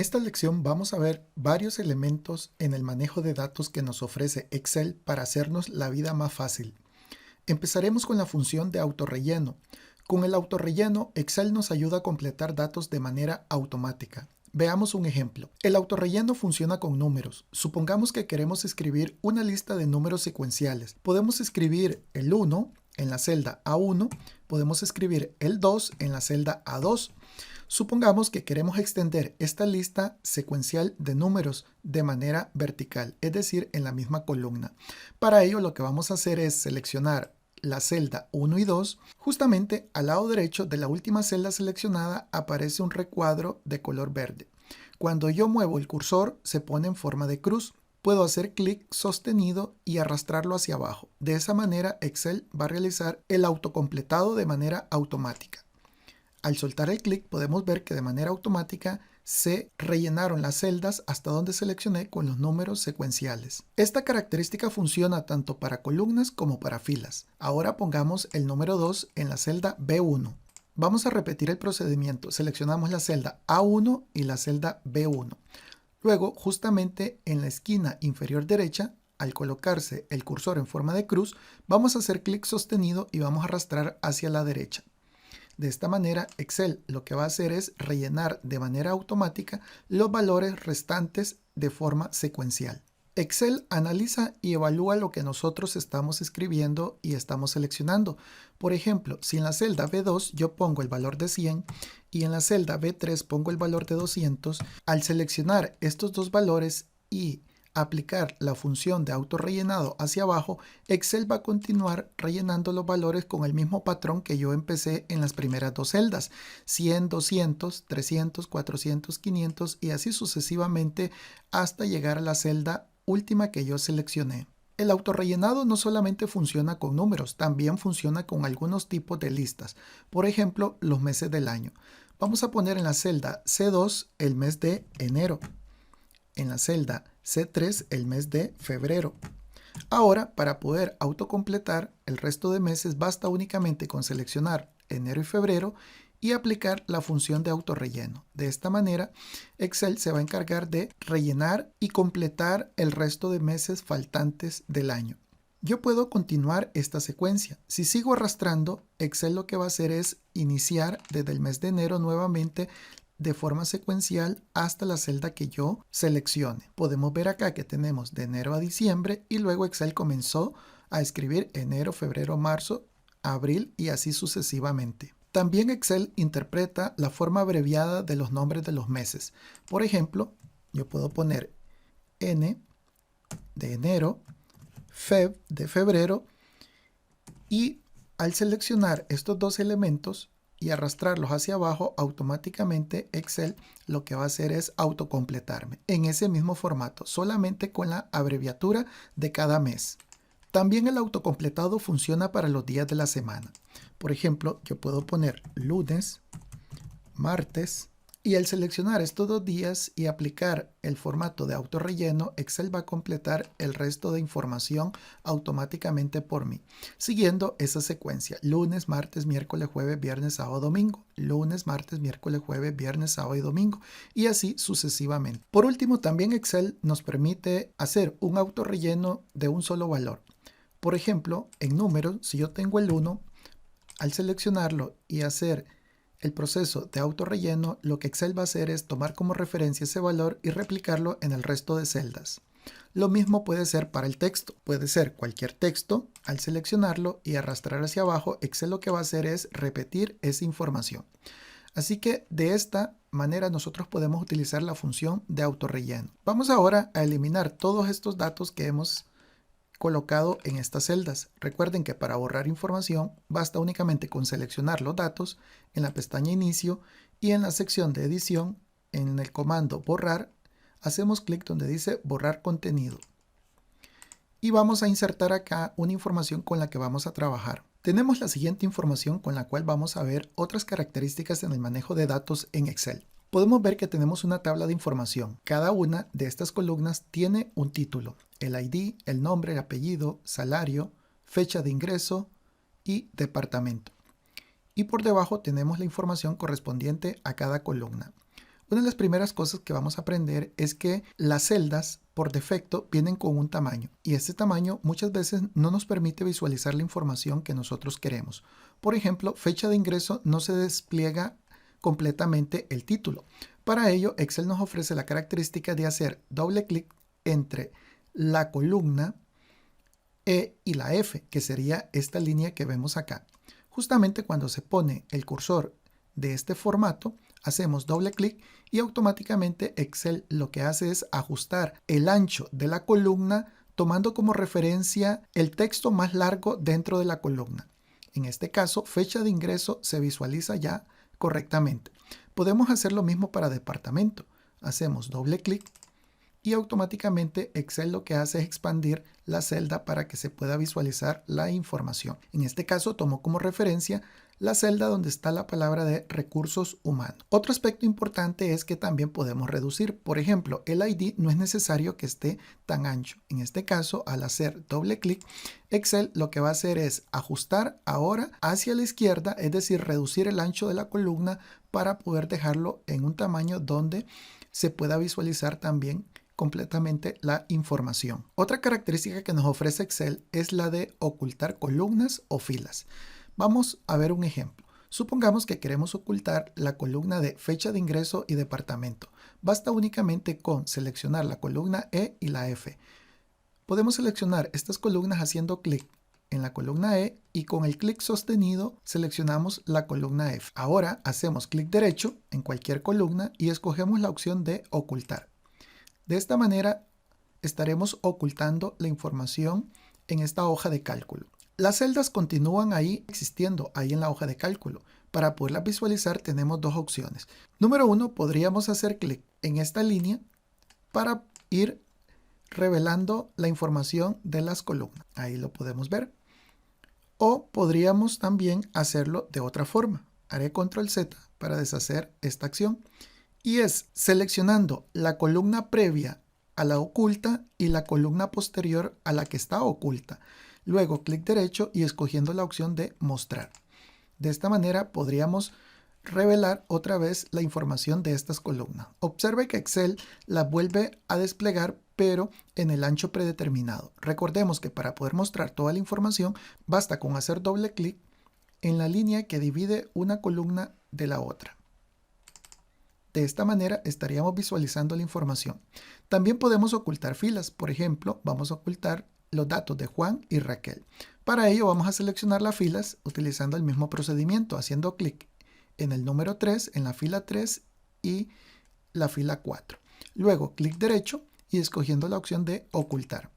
esta lección vamos a ver varios elementos en el manejo de datos que nos ofrece Excel para hacernos la vida más fácil. Empezaremos con la función de autorrelleno. Con el autorrelleno, Excel nos ayuda a completar datos de manera automática. Veamos un ejemplo. El autorrelleno funciona con números. Supongamos que queremos escribir una lista de números secuenciales. Podemos escribir el 1 en la celda A1, podemos escribir el 2 en la celda A2. Supongamos que queremos extender esta lista secuencial de números de manera vertical, es decir, en la misma columna. Para ello lo que vamos a hacer es seleccionar la celda 1 y 2. Justamente al lado derecho de la última celda seleccionada aparece un recuadro de color verde. Cuando yo muevo el cursor se pone en forma de cruz. Puedo hacer clic sostenido y arrastrarlo hacia abajo. De esa manera Excel va a realizar el autocompletado de manera automática. Al soltar el clic podemos ver que de manera automática se rellenaron las celdas hasta donde seleccioné con los números secuenciales. Esta característica funciona tanto para columnas como para filas. Ahora pongamos el número 2 en la celda B1. Vamos a repetir el procedimiento. Seleccionamos la celda A1 y la celda B1. Luego, justamente en la esquina inferior derecha, al colocarse el cursor en forma de cruz, vamos a hacer clic sostenido y vamos a arrastrar hacia la derecha. De esta manera, Excel lo que va a hacer es rellenar de manera automática los valores restantes de forma secuencial. Excel analiza y evalúa lo que nosotros estamos escribiendo y estamos seleccionando. Por ejemplo, si en la celda B2 yo pongo el valor de 100 y en la celda B3 pongo el valor de 200, al seleccionar estos dos valores y aplicar la función de autorrellenado hacia abajo, Excel va a continuar rellenando los valores con el mismo patrón que yo empecé en las primeras dos celdas, 100, 200, 300, 400, 500 y así sucesivamente hasta llegar a la celda última que yo seleccioné. El autorrellenado no solamente funciona con números, también funciona con algunos tipos de listas, por ejemplo, los meses del año. Vamos a poner en la celda C2 el mes de enero, en la celda C3 el mes de febrero. Ahora, para poder autocompletar el resto de meses, basta únicamente con seleccionar enero y febrero y aplicar la función de autorrelleno. De esta manera, Excel se va a encargar de rellenar y completar el resto de meses faltantes del año. Yo puedo continuar esta secuencia. Si sigo arrastrando, Excel lo que va a hacer es iniciar desde el mes de enero nuevamente de forma secuencial hasta la celda que yo seleccione. Podemos ver acá que tenemos de enero a diciembre y luego Excel comenzó a escribir enero, febrero, marzo, abril y así sucesivamente. También Excel interpreta la forma abreviada de los nombres de los meses. Por ejemplo, yo puedo poner N de enero, Feb de febrero y al seleccionar estos dos elementos y arrastrarlos hacia abajo, automáticamente Excel lo que va a hacer es autocompletarme en ese mismo formato, solamente con la abreviatura de cada mes. También el autocompletado funciona para los días de la semana. Por ejemplo, yo puedo poner lunes, martes, y al seleccionar estos dos días y aplicar el formato de autorrelleno, Excel va a completar el resto de información automáticamente por mí, siguiendo esa secuencia: lunes, martes, miércoles, jueves, viernes, sábado, domingo, lunes, martes, miércoles, jueves, viernes, sábado y domingo, y así sucesivamente. Por último, también Excel nos permite hacer un autorrelleno de un solo valor. Por ejemplo, en números, si yo tengo el 1, al seleccionarlo y hacer el proceso de autorrelleno, lo que Excel va a hacer es tomar como referencia ese valor y replicarlo en el resto de celdas. Lo mismo puede ser para el texto. Puede ser cualquier texto. Al seleccionarlo y arrastrar hacia abajo, Excel lo que va a hacer es repetir esa información. Así que de esta manera nosotros podemos utilizar la función de autorrelleno. Vamos ahora a eliminar todos estos datos que hemos colocado en estas celdas. Recuerden que para borrar información basta únicamente con seleccionar los datos en la pestaña Inicio y en la sección de Edición, en el comando Borrar, hacemos clic donde dice Borrar contenido. Y vamos a insertar acá una información con la que vamos a trabajar. Tenemos la siguiente información con la cual vamos a ver otras características en el manejo de datos en Excel. Podemos ver que tenemos una tabla de información. Cada una de estas columnas tiene un título: el ID, el nombre, el apellido, salario, fecha de ingreso y departamento. Y por debajo tenemos la información correspondiente a cada columna. Una de las primeras cosas que vamos a aprender es que las celdas por defecto vienen con un tamaño y este tamaño muchas veces no nos permite visualizar la información que nosotros queremos. Por ejemplo, fecha de ingreso no se despliega completamente el título. Para ello, Excel nos ofrece la característica de hacer doble clic entre la columna E y la F, que sería esta línea que vemos acá. Justamente cuando se pone el cursor de este formato, hacemos doble clic y automáticamente Excel lo que hace es ajustar el ancho de la columna tomando como referencia el texto más largo dentro de la columna. En este caso, fecha de ingreso se visualiza ya correctamente. Podemos hacer lo mismo para departamento. Hacemos doble clic y automáticamente Excel lo que hace es expandir la celda para que se pueda visualizar la información. En este caso tomo como referencia la celda donde está la palabra de recursos humanos. Otro aspecto importante es que también podemos reducir. Por ejemplo, el ID no es necesario que esté tan ancho. En este caso, al hacer doble clic, Excel lo que va a hacer es ajustar ahora hacia la izquierda, es decir, reducir el ancho de la columna para poder dejarlo en un tamaño donde se pueda visualizar también completamente la información. Otra característica que nos ofrece Excel es la de ocultar columnas o filas. Vamos a ver un ejemplo. Supongamos que queremos ocultar la columna de fecha de ingreso y departamento. Basta únicamente con seleccionar la columna E y la F. Podemos seleccionar estas columnas haciendo clic en la columna E y con el clic sostenido seleccionamos la columna F. Ahora hacemos clic derecho en cualquier columna y escogemos la opción de ocultar. De esta manera estaremos ocultando la información en esta hoja de cálculo. Las celdas continúan ahí existiendo, ahí en la hoja de cálculo. Para poderlas visualizar tenemos dos opciones. Número uno, podríamos hacer clic en esta línea para ir revelando la información de las columnas. Ahí lo podemos ver. O podríamos también hacerlo de otra forma. Haré control Z para deshacer esta acción. Y es seleccionando la columna previa a la oculta y la columna posterior a la que está oculta. Luego clic derecho y escogiendo la opción de mostrar. De esta manera podríamos revelar otra vez la información de estas columnas. Observe que Excel las vuelve a desplegar pero en el ancho predeterminado. Recordemos que para poder mostrar toda la información basta con hacer doble clic en la línea que divide una columna de la otra. De esta manera estaríamos visualizando la información. También podemos ocultar filas. Por ejemplo, vamos a ocultar los datos de Juan y Raquel. Para ello vamos a seleccionar las filas utilizando el mismo procedimiento, haciendo clic en el número 3, en la fila 3 y la fila 4. Luego clic derecho y escogiendo la opción de ocultar.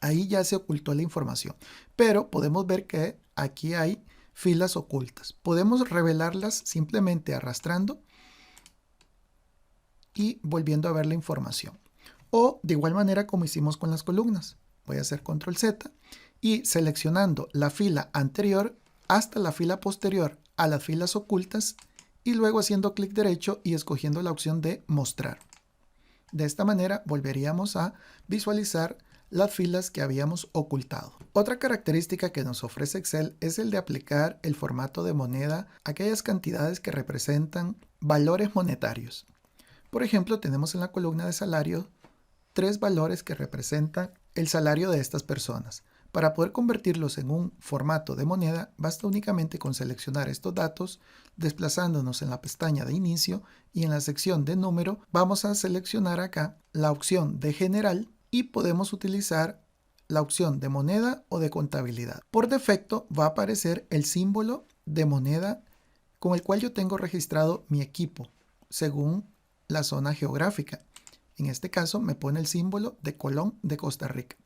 Ahí ya se ocultó la información, pero podemos ver que aquí hay filas ocultas. Podemos revelarlas simplemente arrastrando y volviendo a ver la información. O de igual manera como hicimos con las columnas. Voy a hacer control Z y seleccionando la fila anterior hasta la fila posterior a las filas ocultas y luego haciendo clic derecho y escogiendo la opción de mostrar. De esta manera volveríamos a visualizar las filas que habíamos ocultado. Otra característica que nos ofrece Excel es el de aplicar el formato de moneda a aquellas cantidades que representan valores monetarios. Por ejemplo, tenemos en la columna de salario 3 valores que representan el salario de estas personas. Para poder convertirlos en un formato de moneda, basta únicamente con seleccionar estos datos, desplazándonos en la pestaña de inicio y en la sección de número, vamos a seleccionar acá la opción de general y podemos utilizar la opción de moneda o de contabilidad. Por defecto va a aparecer el símbolo de moneda con el cual yo tengo registrado mi equipo, según la zona geográfica. En este caso me pone el símbolo de Colón de Costa Rica.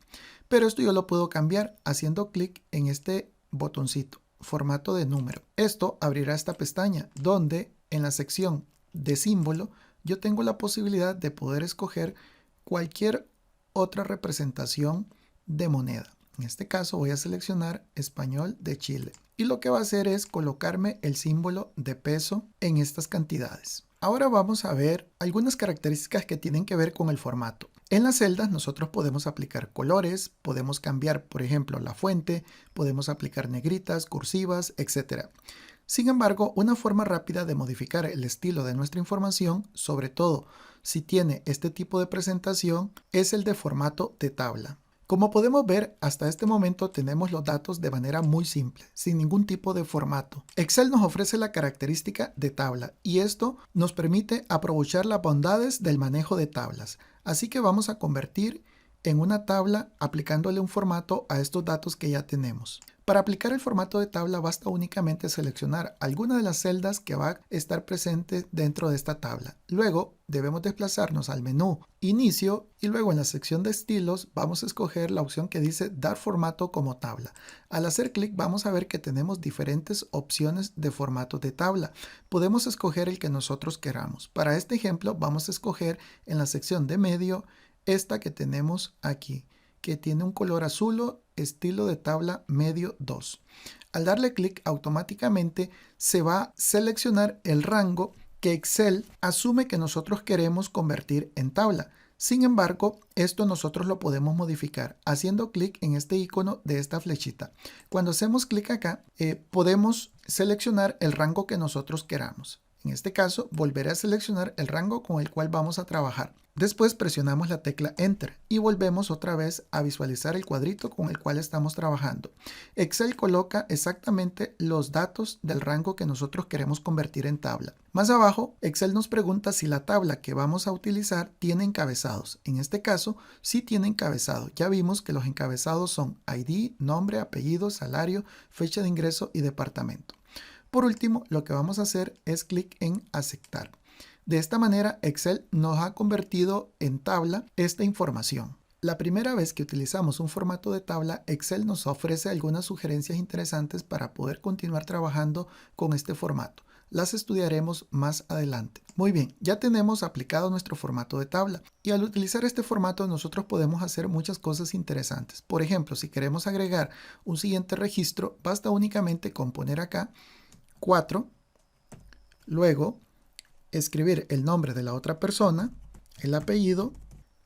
Pero esto yo lo puedo cambiar haciendo clic en este botoncito, formato de número. Esto abrirá esta pestaña donde en la sección de símbolo yo tengo la posibilidad de poder escoger cualquier otra representación de moneda. En este caso voy a seleccionar español de Chile. Y lo que va a hacer es colocarme el símbolo de peso en estas cantidades. Ahora vamos a ver algunas características que tienen que ver con el formato. En las celdas nosotros podemos aplicar colores, podemos cambiar por ejemplo la fuente, podemos aplicar negritas, cursivas, etc. Sin embargo, una forma rápida de modificar el estilo de nuestra información, sobre todo si tiene este tipo de presentación, es el de formato de tabla. Como podemos ver, hasta este momento tenemos los datos de manera muy simple, sin ningún tipo de formato. Excel nos ofrece la característica de tabla y esto nos permite aprovechar las bondades del manejo de tablas. Así que vamos a convertir en una tabla aplicándole un formato a estos datos que ya tenemos. Para aplicar el formato de tabla basta únicamente seleccionar alguna de las celdas que va a estar presente dentro de esta tabla. Luego debemos desplazarnos al menú Inicio y luego en la sección de estilos vamos a escoger la opción que dice Dar formato como tabla. Al hacer clic vamos a ver que tenemos diferentes opciones de formato de tabla. Podemos escoger el que nosotros queramos. Para este ejemplo vamos a escoger en la sección de medio esta que tenemos aquí, que tiene un color azul, estilo de tabla medio 2. Al darle clic automáticamente se va a seleccionar el rango que Excel asume que nosotros queremos convertir en tabla. Sin embargo, esto nosotros lo podemos modificar haciendo clic en este icono de esta flechita. Cuando hacemos clic acá, podemos seleccionar el rango que nosotros queramos. En este caso, volveré a seleccionar el rango con el cual vamos a trabajar. Después presionamos la tecla Enter y volvemos otra vez a visualizar el cuadrito con el cual estamos trabajando. Excel coloca exactamente los datos del rango que nosotros queremos convertir en tabla. Más abajo, Excel nos pregunta si la tabla que vamos a utilizar tiene encabezados. En este caso, sí tiene encabezado. Ya vimos que los encabezados son ID, nombre, apellido, salario, fecha de ingreso y departamento. Por último, lo que vamos a hacer es clic en Aceptar. De esta manera, Excel nos ha convertido en tabla esta información. La primera vez que utilizamos un formato de tabla, Excel nos ofrece algunas sugerencias interesantes para poder continuar trabajando con este formato. Las estudiaremos más adelante. Muy bien, ya tenemos aplicado nuestro formato de tabla y al utilizar este formato nosotros podemos hacer muchas cosas interesantes. Por ejemplo, si queremos agregar un siguiente registro, basta únicamente con poner acá 4, luego escribir el nombre de la otra persona, el apellido,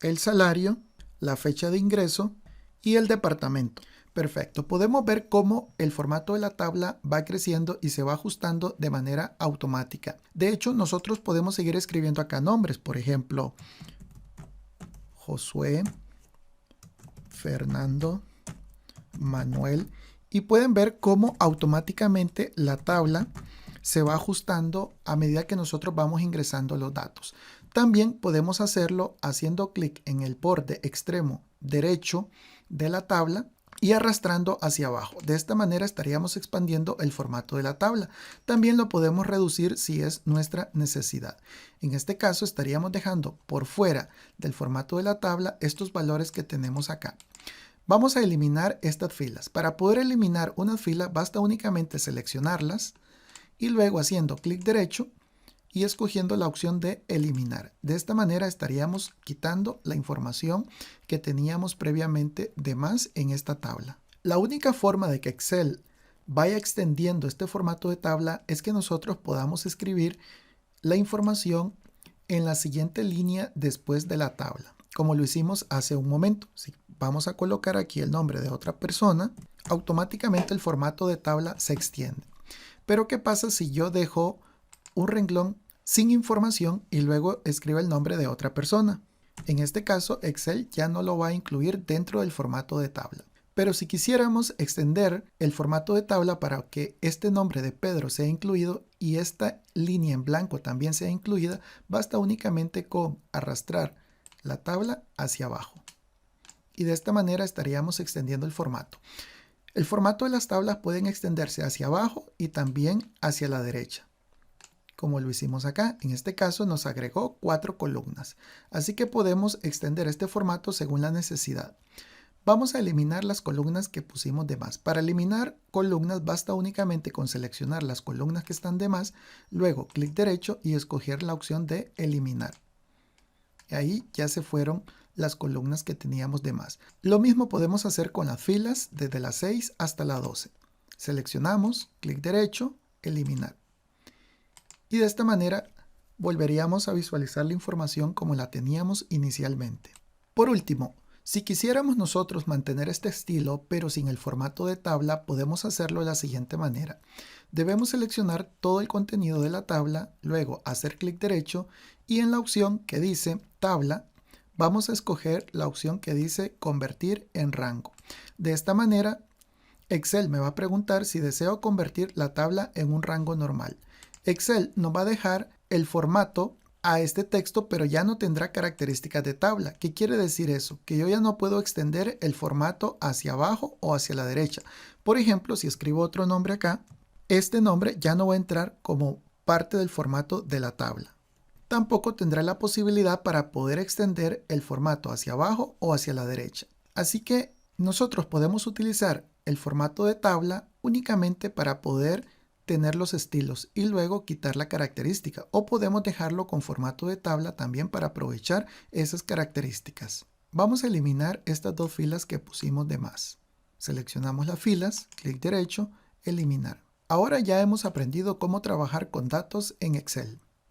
el salario, la fecha de ingreso y el departamento. Perfecto, podemos ver cómo el formato de la tabla va creciendo y se va ajustando de manera automática. De hecho, nosotros podemos seguir escribiendo acá nombres, por ejemplo, Josué, Fernando, Manuel, y pueden ver cómo automáticamente la tabla se va ajustando a medida que nosotros vamos ingresando los datos. También podemos hacerlo haciendo clic en el borde extremo derecho de la tabla y arrastrando hacia abajo. De esta manera estaríamos expandiendo el formato de la tabla. También lo podemos reducir si es nuestra necesidad. En este caso estaríamos dejando por fuera del formato de la tabla estos valores que tenemos acá. Vamos a eliminar estas filas. Para poder eliminar una fila basta únicamente seleccionarlas y luego haciendo clic derecho y escogiendo la opción de eliminar. De esta manera estaríamos quitando la información que teníamos previamente de más en esta tabla. La única forma de que Excel vaya extendiendo este formato de tabla es que nosotros podamos escribir la información en la siguiente línea después de la tabla, como lo hicimos hace un momento. Si vamos a colocar aquí el nombre de otra persona, automáticamente el formato de tabla se extiende. Pero ¿qué pasa si yo dejo un renglón sin información y luego escribo el nombre de otra persona? En este caso, Excel ya no lo va a incluir dentro del formato de tabla. Pero si quisiéramos extender el formato de tabla para que este nombre de Pedro sea incluido y esta línea en blanco también sea incluida, basta únicamente con arrastrar la tabla hacia abajo. Y de esta manera estaríamos extendiendo el formato. El formato de las tablas pueden extenderse hacia abajo y también hacia la derecha, como lo hicimos acá. En este caso nos agregó 4 columnas, así que podemos extender este formato según la necesidad. Vamos a eliminar las columnas que pusimos de más. Para eliminar columnas basta únicamente con seleccionar las columnas que están de más, luego clic derecho y escoger la opción de eliminar. Y ahí ya se fueron las columnas que teníamos de más. Lo mismo podemos hacer con las filas desde la 6 hasta la 12. Seleccionamos, clic derecho, eliminar. Y de esta manera volveríamos a visualizar la información como la teníamos inicialmente. Por último, Si quisiéramos nosotros mantener este estilo, pero sin el formato de tabla, podemos hacerlo de la siguiente manera. Debemos seleccionar todo el contenido de la tabla, luego hacer clic derecho y en la opción que dice tabla, vamos a escoger la opción que dice convertir en rango. De esta manera, Excel me va a preguntar si deseo convertir la tabla en un rango normal. Excel nos va a dejar el formato a este texto, pero ya no tendrá características de tabla. ¿Qué quiere decir eso? Que yo ya no puedo extender el formato hacia abajo o hacia la derecha. Por ejemplo, si escribo otro nombre acá, este nombre ya no va a entrar como parte del formato de la tabla. Tampoco tendrá la posibilidad para poder extender el formato hacia abajo o hacia la derecha. Así que nosotros podemos utilizar el formato de tabla únicamente para poder tener los estilos y luego quitar la característica, o podemos dejarlo con formato de tabla también para aprovechar esas características. Vamos a eliminar estas dos filas que pusimos de más. Seleccionamos las filas, clic derecho, eliminar. Ahora ya hemos aprendido cómo trabajar con datos en Excel.